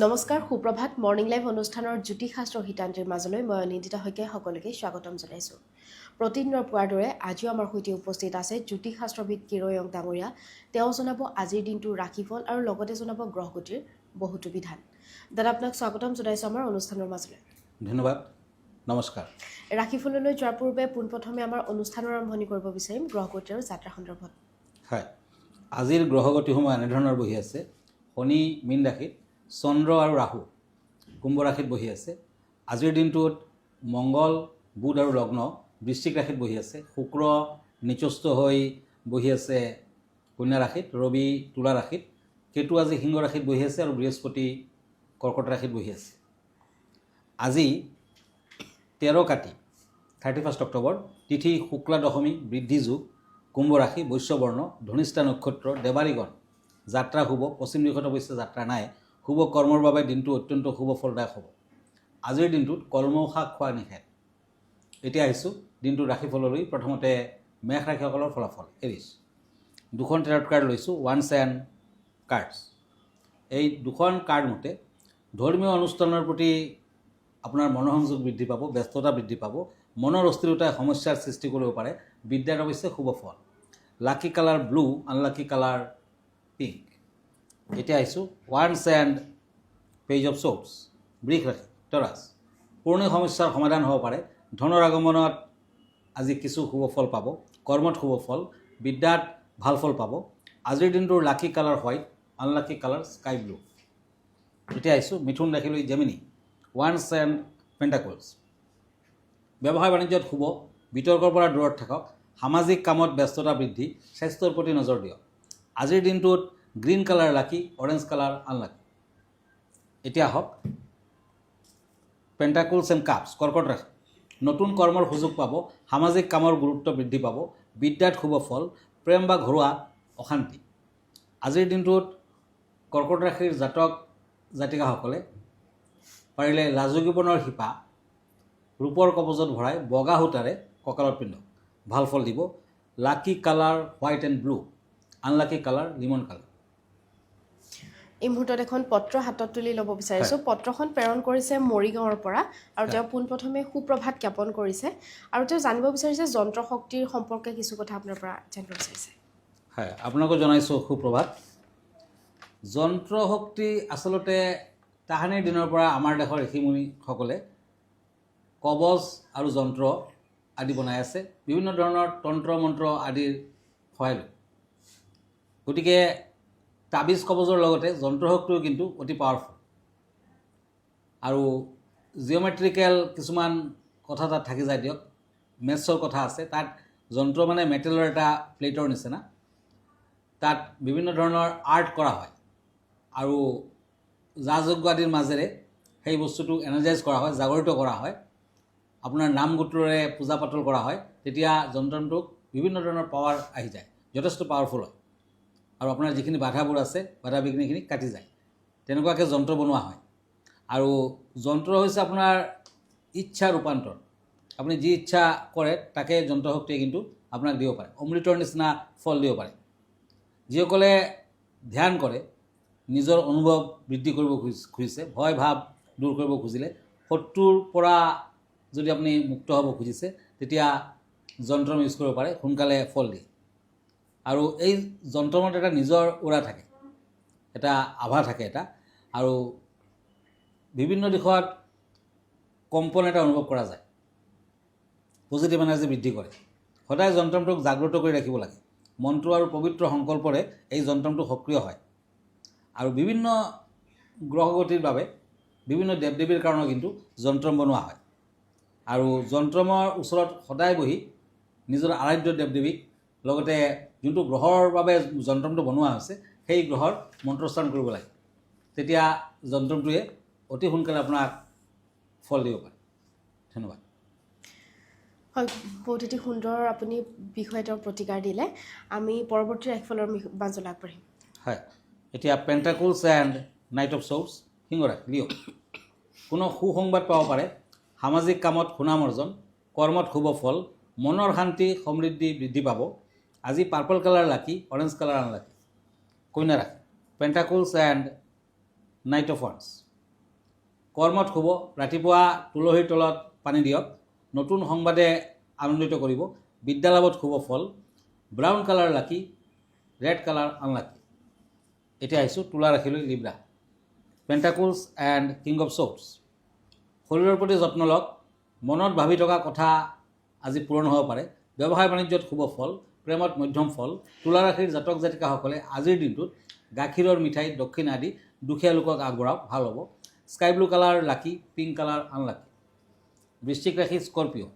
নমস্কাৰ সুপ্ৰভাত morning live অনুষ্ঠানৰ জ্যোতিষশাস্ত্ৰ হিতান্তিৰ মাজলৈ মই অনিন্দিতা শইকীয়াই সকলোকে স্বাগতম জনাইছোঁ। প্ৰতিদিনৰ পোৱাৰ দৰে আজিও আমাৰ সৈতে উপস্থিত আছে জ্যোতিষশাস্ত্ৰবিদ কিৰয়ং ডাঙৰীয়া। তেওঁ জনাব আজিৰ দিনটোৰ ৰাশিফল আৰু লগতে জনাব গ্ৰহগতিৰ বহুতো বিধান। দাদা আপোনাক স্বাগতম জনাইছোঁ আমাৰ অনুষ্ঠানৰ মাজলৈ। ধন্যবাদ, নমস্কাৰ। ৰাশিফললৈ যোৱাৰ পূৰ্বে পোনপ্ৰথমে আমাৰ অনুষ্ঠানৰ আৰম্ভণি কৰিব বিচাৰিম গ্ৰহগতি আৰু যাত্ৰা সন্দৰ্ভত। হয়, আজিৰ গ্ৰহগতিসমূহ এনেধৰণৰ বহি আছে। শনি মীন ৰাশিত, চন্দ্ৰ আৰু ৰাহু কুম্ভ ৰাশিত বহি আছে। আজিৰ দিনটোত মংগল, বুধ আৰু লগ্ন বৃশ্চিক ৰাশিত বহি আছে। শুক্ৰ নিচস্থ হৈ বহি আছে কন্যা ৰাশিত, ৰবি তুলা ৰাশিত, কেতু আজি সিংহ ৰাশিত বহি আছে আৰু বৃহস্পতি কৰ্কট ৰাশিত বহি আছে। আজি 13 কাতি 31 অক্টোবৰ, তিথি শুক্লা দশমী, বৃদ্ধি যোগ, কুম্ভ ৰাশি, বৈশ্যবৰ্ণ, ধনিষ্ঠা নক্ষত্ৰ, দেৱাৰীগণ, যাত্ৰা শুভ। পশ্চিম দিশত অৱশ্যে যাত্ৰা নাই। শুভ কৰ্মৰ বাবে দিনটো অত্যন্ত শুভ ফলদায়ক হ'ব। আজিৰ দিনটোত কলমৌ শাক খোৱা নিষেধ। এতিয়া আহিছোঁ দিনটোৰ ৰাশিফললৈ। প্ৰথমতে মেষ ৰাশিসকলৰ ফলাফল। এৰিছ, দুখন টেৰট কাৰ্ড লৈছোঁ, ওৱান্স এণ্ড কাৰ্ডছ। এই দুখন কাৰ্ড মতে ধৰ্মীয় অনুষ্ঠানৰ প্ৰতি আপোনাৰ মনোসংযোগ বৃদ্ধি পাব, ব্যস্ততা বৃদ্ধি পাব, মনৰ অস্থিৰতাই সমস্যাৰ সৃষ্টি কৰিব পাৰে। বিদ্যাৰ অৱশ্যে শুভ ফল। Lucky colour blue, unlucky colour pink. এতিয়া আহিছোঁ ওৱান্স এণ্ড পেজ অফ শ্বৰ্টছ। বৃষ ৰাশি, তৰাছ, পুৰণি সমস্যাৰ সমাধান হ'ব পাৰে। ধনৰ আগমনত আজি কিছু শুভ ফল পাব। কৰ্মত শুভ ফল, বিদ্যাত ভাল ফল পাব। আজিৰ দিনটোৰ lucky colour white, unlucky colour sky blue. এতিয়া আহিছোঁ মিথুন ৰাশিলৈ। জেমিনি, ওৱান্স এণ্ড পেণ্টাকলছ। ব্যৱসায় বাণিজ্যত শুভ, বিতৰ্কৰ পৰা দূৰত থাকক। সামাজিক কামত ব্যস্ততা বৃদ্ধি, স্বাস্থ্যৰ প্ৰতি নজৰ দিয়ক। আজিৰ দিনটোত গ্ৰীণ কালাৰ লাকি, অৰেঞ্জ কালাৰ আনলাকি। এতিয়া আহক পেণ্টাকলছ এণ্ড কাপছ, কৰ্কট ৰাশি। নতুন কৰ্মৰ সুযোগ পাব, সামাজিক কামৰ গুৰুত্ব বৃদ্ধি পাব। বিদ্যাত শুভ ফল, প্ৰেম বা ঘৰুৱা অশান্তি। আজিৰ দিনটোত কৰ্কট ৰাশিৰ জাতক জাতিকাসকলে পাৰিলে লাজুকীপনৰ শিপা ৰূপৰ কবজত ভৰাই বগা সূতাৰে কঁকালত পিন্ধক, ভাল ফল দিব। Lucky colour white and blue, unlucky colour lemon colour. এই মুহূৰ্তত এখন পত্ৰ হাতত তুলি ল'ব বিচাৰিছোঁ। পত্ৰখন প্ৰেৰণ কৰিছে মৰিগাঁৱৰ পৰা আৰু তেওঁ পোনপ্ৰথমে সুপ্ৰভাত জ্ঞাপন কৰিছে আৰু তেওঁ জানিব বিচাৰিছে যন্ত্ৰ শক্তিৰ সম্পৰ্কে কিছু কথা আপোনাৰ পৰা জানিব বিচাৰিছে। হয়, আপোনালোকক জনাইছোঁ সুপ্ৰভাত। যন্ত্ৰ শক্তি আচলতে তাহানিৰ দিনৰ পৰা আমাৰ দেশৰ ঋষিমুনিসকলে কবচ আৰু যন্ত্ৰ আদি বনাই আছে, বিভিন্ন ধৰণৰ তন্ত্ৰ মন্ত্ৰ আদিৰ সহায় লৈ। গতিকে তাবিজ কবজৰ লগতে যন্ত্ৰ শক্তিও কিন্তু অতি পাৱাৰফুল। আৰু জিঅ'মেট্ৰিকেল কিছুমান কথা তাত থাকি যায়। দিয়ক, মেথছৰ কথা আছে তাত। যন্ত্ৰ মানে মেটেলৰ এটা প্লেটৰ নিচিনা। তাত বিভিন্ন ধৰণৰ আৰ্ট কৰা হয় আৰু যা যজ্ঞ আদিৰ মাজেৰে সেই বস্তুটো এনাৰ্জাইজ কৰা হয়, জাগৰিত কৰা হয়। আপোনাৰ নাম গোত্ৰৰে পূজা পাতল কৰা হয়। তেতিয়া যন্ত্ৰটোক বিভিন্ন ধৰণৰ পাৱাৰ আহি যায়, যথেষ্ট পাৱাৰফুল হয়। আৰু আপোনাৰ যিখিনি বাধাবোৰ আছে, বাধা বিঘ্নিখিনি কাটি যায়। তেনেকুৱাকৈ যন্ত্ৰ বনোৱা হয়। আৰু যন্ত্ৰ হৈছে আপোনাৰ ইচ্ছা ৰূপান্তৰ। আপুনি যি ইচ্ছা কৰে তাকে যন্ত্ৰ শক্তিয়ে কিন্তু আপোনাক দিব পাৰে, অমৃতৰ নিচিনা ফল দিব পাৰে। যিসকলে ধ্যান কৰে, নিজৰ অনুভৱ বৃদ্ধি কৰিব খুজিছে, ভয় ভাৱ দূৰ কৰিব খুজিলে, শত্ৰুৰ পৰা যদি আপুনি মুক্ত হ'ব খুজিছে, তেতিয়া যন্ত্ৰ ইউজ কৰিব পাৰে, সোনকালে ফল দিয়ে। আৰু এই যন্ত্ৰমত এটা নিজৰ উৰা থাকে, এটা আভা থাকে এটা, আৰু বিভিন্ন দিশত কম্পন এটা অনুভৱ কৰা যায়, পজিটিভ এনাৰ্জি বৃদ্ধি কৰে। সদায় যন্ত্ৰটোক জাগ্ৰত কৰি ৰাখিব লাগে। মন্ত্ৰ আৰু পবিত্ৰ সংকল্পৰে এই যন্ত্ৰটো সক্ৰিয় হয়। আৰু বিভিন্ন গ্ৰহগতিৰ বাবে বিভিন্ন দেৱ দেৱীৰ কাৰণে কিন্তু যন্ত্ৰ বনোৱা হয়। আৰু যন্ত্ৰমৰ ওচৰত সদায় বহি নিজৰ আৰাধ্য দেৱ দেৱীক, লগতে যোনটো গ্ৰহৰ বাবে যন্ত্ৰটো বনোৱা হৈছে সেই গ্ৰহৰ মন্ত্ৰস্থান কৰিব লাগে। তেতিয়া যন্ত্ৰটোৱে অতি সোনকালে আপোনাক ফল দিব পাৰে। ধন্যবাদ। হয়, বহুত এটি সুন্দৰ আপুনি বিষয় তেওঁৰ প্ৰতিকাৰ দিলে। আমি পৰৱৰ্তী ৰাশিফলৰ মাজলৈ আগবাঢ়িম। হয়, এতিয়া পেণ্টাকলছ এণ্ড নাইট অফ শ্বৰ্টছ, সিংহ ৰাশি, লিঅ'। কোনো সুসংবাদ পাব পাৰে, সামাজিক কামত সুনাম অৰ্জন, কৰ্মত শুভ ফল, মনৰ শান্তি সমৃদ্ধি বৃদ্ধি পাব। আজি পাৰ্পল কালাৰ লাকি, অৰেঞ্জ কালাৰ আনলাকি। কন্যা ৰাশি, পেণ্টাকলছ এণ্ড নাইট অফ ওৱান্স, কৰ্মত শুব, ৰাতিপুৱা তুলসীৰ তলত পানী দিয়ক, নতুন সংবাদে আনন্দিত কৰিব, বিদ্যালাভত শুভ ফল, brown colour lucky, red colour unlucky. এতিয়া আহিছোঁ তুলা ৰাশিলৈ Libra. Pentacles and king of swords. শৰীৰৰ প্ৰতি যত্ন লওক, মনত ভাবি থকা কথা আজি পূৰণ হ'ব পাৰে, ব্যৱসায় বাণিজ্যত শুভ ফল, প্ৰেমত মধ্যম ফল। তুলা ৰাশিৰ জাতক জাতিকাসকলে আজিৰ দিনটোত গাখীৰৰ মিঠাই, দক্ষিণ আদি দুখীয়া লোকক আগবঢ়াওক, ভাল হ'ব। Sky blue colour lucky, pink colour unlucky. বৃশ্চিক ৰাশি Scorpio'.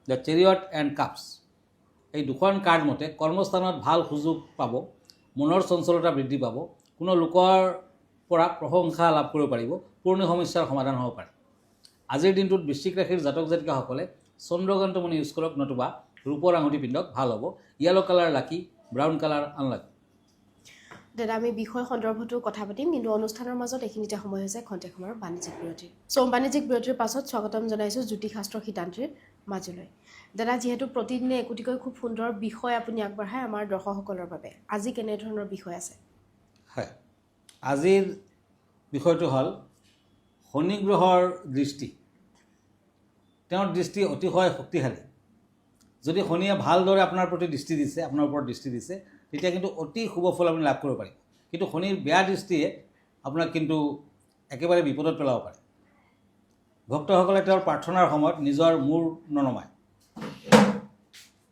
The chariot and cups. এই দুখন কাৰ্ড মতে কৰ্মস্থানত ভাল সুযোগ পাব, মনৰ চঞ্চলতা বৃদ্ধি পাব, কোনো লোকৰ পৰা প্ৰশংসা লাভ কৰিব পাৰিব, পুৰণি সমস্যাৰ সমাধান হ'ব পাৰে। আজিৰ দিনটোত বৃশ্চিক ৰাশিৰ জাতক জাতিকাসকলে চন্দ্ৰকান্তমণি ইউজ কৰক, নতুবা ৰূপৰ আঙুঠি পিন্ধক, ভাল হ'ব। য়েলো কালাৰ লাকি, ব্ৰাউন কালাৰ আনলাকি। দাদা আমি বিষয় সন্দৰ্ভতো কথা পাতিম, কিন্তু অনুষ্ঠানৰ মাজত এইখিনিতে সময় হৈছে খন্তেক সময়ৰ বাণিজ্যিক বিৰতিৰ। বাণিজ্যিক বিৰতিৰ পাছত স্বাগতম জনাইছোঁ জ্যোতিষশাস্ত্ৰ শিতান্ত্ৰীৰ মাজলৈ। দাদা, যিহেতু প্ৰতিদিনে একোটিকৈ খুব সুন্দৰ বিষয় আপুনি আগবঢ়ায় আমাৰ দৰ্শকসকলৰ বাবে, আজি কেনেধৰণৰ বিষয় আছে? হয়, আজিৰ বিষয়টো হ'ল শনি গ্ৰহৰ দৃষ্টি। তেওঁৰ দৃষ্টি অতিশয় শক্তিশালী। যদি শনিয়ে ভালদৰে আপোনাৰ প্ৰতি দৃষ্টি দিছে, আপোনাৰ ওপৰত দৃষ্টি দিছে, তেতিয়া কিন্তু অতি শুভ ফল আপুনি লাভ কৰিব পাৰিব। কিন্তু শনিৰ বেয়া দৃষ্টিয়ে আপোনাক কিন্তু একেবাৰে বিপদত পেলাব পাৰে। ভক্তসকলে তেওঁৰ প্ৰাৰ্থনাৰ সময়ত নিজৰ মূৰ ননমায়।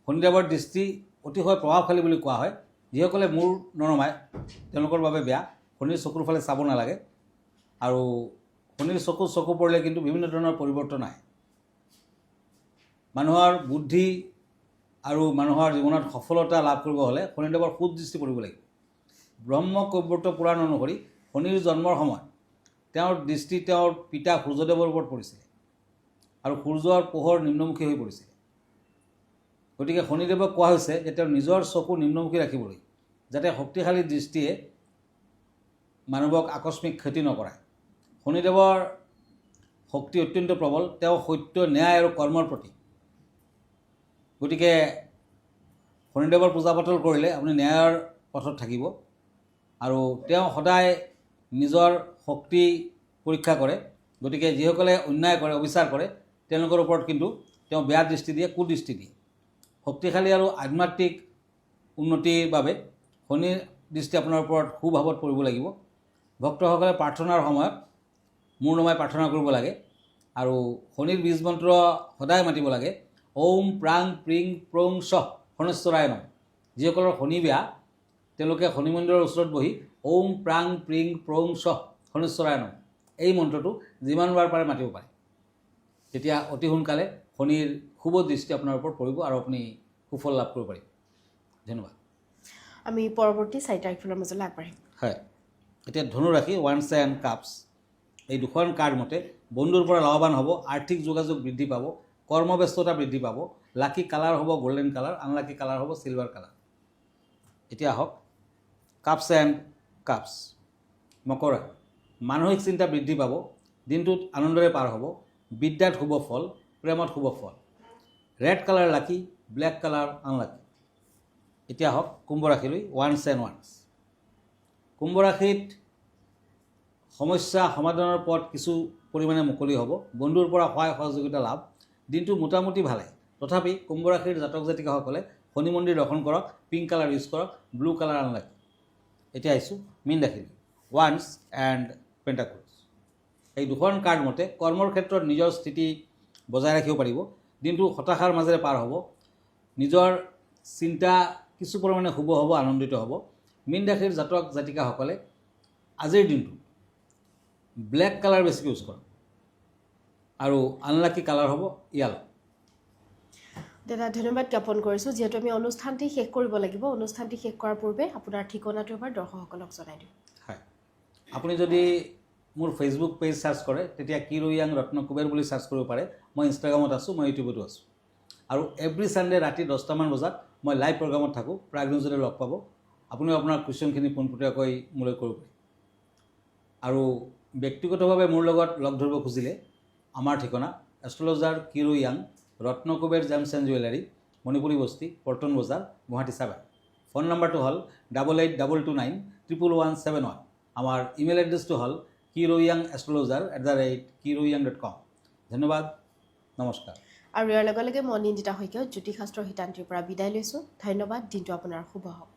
শনিদেৱৰ দৃষ্টি অতিশয় প্ৰভাৱশালী বুলি কোৱা হয়। যিসকলে মূৰ ননমায় তেওঁলোকৰ বাবে বেয়া। শনিৰ চকুৰ ফালে চাব নালাগে, আৰু শনিৰ চকু পৰিলে কিন্তু বিভিন্ন ধৰণৰ পৰিৱৰ্তন আহে। মানুহৰ বুদ্ধি আৰু মানুহৰ জীৱনত সফলতা লাভ কৰিব হ'লে শনিদেৱৰ সুদৃষ্টি পৰিব লাগিব। ব্ৰহ্মকৈবৰ্ত পুৰাণ অনুসৰি শনিৰ জন্মৰ সময়ত তেওঁৰ দৃষ্টি তেওঁৰ পিতা সূৰ্যদেৱৰ ওপৰত পৰিছিলে, আৰু সূৰ্যৰ পোহৰ নিম্নমুখী হৈ পৰিছিলে। গতিকে শনিদেৱক কোৱা হৈছে যে তেওঁৰ নিজৰ চকু নিম্নমুখী ৰাখিবলৈ, যাতে শক্তিশালী দৃষ্টিয়ে মানুহক আকস্মিক ক্ষতি নকৰায়। শনিদেৱৰ শক্তি অত্যন্ত প্ৰবল, তেওঁ সত্য, ন্যায় আৰু কৰ্মৰ প্ৰতীক। গতিকে শনিদেৱৰ পূজা পাতল কৰিলে আপুনি ন্যায়ৰ পথত থাকিব, আৰু তেওঁ সদায় নিজৰ শক্তি পৰীক্ষা কৰে। গতিকে যিসকলে অন্যায় কৰে, অবিচাৰ কৰে, তেওঁলোকৰ ওপৰত কিন্তু তেওঁ বেয়া দৃষ্টি দিয়ে, কুদৃষ্টি দিয়ে। শক্তিশালী আৰু আধ্যাত্মিক উন্নতিৰ বাবে শনিৰ দৃষ্টি আপোনাৰ ওপৰত সুভাৱত পৰিব লাগিব। ভক্তসকলে প্ৰাৰ্থনাৰ সময়ত মূৰ নমাই প্ৰাৰ্থনা কৰিব লাগে, আৰু শনিৰ বীজ মন্ত্ৰ সদায় মাতিব লাগে, ওম প্ৰাং প্ৰিং প্ৰং শ শনেশ্বৰায় নম। যিসকলৰ শনি বেয়া তেওঁলোকে শনি মন্দিৰৰ ওচৰত বহি ওম প্ৰাং প্ৰিং প্ৰং শ শনেশ্বৰায় নম এই মন্ত্ৰটো যিমানবাৰ পাৰে মাতিব পাৰে। তেতিয়া অতি সোনকালে শনিৰ শুভ দৃষ্টি আপোনাৰ ওপৰত পৰিব, আৰু আপুনি সুফল লাভ কৰিব পাৰিব। ধন্যবাদ। আমি পৰৱৰ্তী 4 তাৰিখৰ মাজলৈ আগবাঢ়িম। হয়, এতিয়া ধনু ৰাশি ওৱান্স এণ্ড কাপছ। এই দুখন কাৰ্ড মতে বন্ধুৰ পৰা লাভৱান হ'ব, আৰ্থিক যোগাযোগ বৃদ্ধি পাব, কৰ্মব্যস্ততা বৃদ্ধি পাব। লাকি কালাৰ হ'ব গল্ডেন কালাৰ, আনলাকি কালাৰ হ'ব চিলভাৰ কালাৰ। এতিয়া আহক কাপছ এণ্ড কাপছ। মকৰ ৰাশি। মানসিক চিন্তা বৃদ্ধি পাব, দিনটোত আনন্দৰে পাৰ হ'ব, বিদ্যাত শুভ ফল, প্ৰেমত শুভ ফল। ৰেড কালাৰ লাকি, ব্লেক কালাৰ আনলাকি। এতিয়া আহক কুম্ভ ৰাশিলৈ ওৱান্স এণ্ড ওৱান্স। কুম্ভ ৰাশিত সমস্যা সমাধানৰ পথ কিছু পৰিমাণে মুকলি হ'ব, বন্ধুৰ পৰা সহায় সহযোগিতা লাভ, দিনটো মোটামুটি ভালে। তথাপি কুম্ভ ৰাশিৰ জাতক জাতিকাসকলে শনি মন্দিৰ দৰ্শন কৰক, পিংক কালাৰ ইউজ কৰক, ব্লু কালাৰ আনলাকি। এতিয়া আহিছোঁ মীন ৰাশিলৈ ওৱান্স এণ্ড পেণ্টাকুলছ। এই দুখন কাৰ্ড মতে কৰ্মৰ ক্ষেত্ৰত নিজৰ স্থিতি বজাই ৰাখিব পাৰিব, দিনটো হতাশাৰ মাজেৰে পাৰ হ'ব, নিজৰ চিন্তা কিছু পৰিমাণে শুভ হ'ব, আনন্দিত হ'ব। মীন ৰাশিৰ জাতক জাতিকাসকলে আজিৰ দিনটো ব্লেক কালাৰ বেছিকৈ ইউজ কৰক, আৰু আনলাকি কালাৰ হ'ব য়েলো। দাদা ধন্যবাদ জ্ঞাপন কৰিছোঁ। যিহেতু আমি অনুষ্ঠানটি শেষ কৰিব লাগিব, অনুষ্ঠানটি শেষ কৰাৰ পূৰ্বে আপোনাৰ ঠিকনাটো এবাৰ দৰ্শকসকলক জনাই দিওঁ। হয়, আপুনি যদি মোৰ ফেচবুক পেজ চাৰ্চ কৰে তেতিয়া কিৰোয়াং ৰত্নকুবেৰ বুলি চাৰ্চ কৰিব পাৰে। মই ইনষ্টাগ্ৰামত আছোঁ, মই ইউটিউবতো আছোঁ, আৰু এভৰি ছানডে ৰাতি 10টামান বজাত মই লাইভ প্ৰগ্ৰামত থাকোঁ। প্ৰাগ নিউজতে লগ পাব। আপুনিও আপোনাৰ কুৱেশ্যনখিনি পোনপটীয়াকৈ মোলৈ কৰিব পাৰে। আৰু ব্যক্তিগতভাৱে মোৰ লগত লগ ধৰিব খুজিলে আমাৰ ঠিকনা astrologer Kirowang, Ratnakuber gems and jewellery, Manipuri Basti, Paltan বজাৰ, গুৱাহাটী 7। ফোন নম্বৰটো হ'ল 8822911171। আমাৰ ইমেইল এড্ৰেছটো হ'ল kiroyangastrologer@kiroyang.com। ধন্যবাদ, নমস্কাৰ। আৰু ইয়াৰ লগে লগে মই নিন্দিতা শইকীয়াও জ্যোতিষশাস্ত্ৰ হিতান্তিৰ পৰা বিদায় লৈছোঁ। ধন্যবাদ, দিনটো আপোনাৰ শুভ হওক।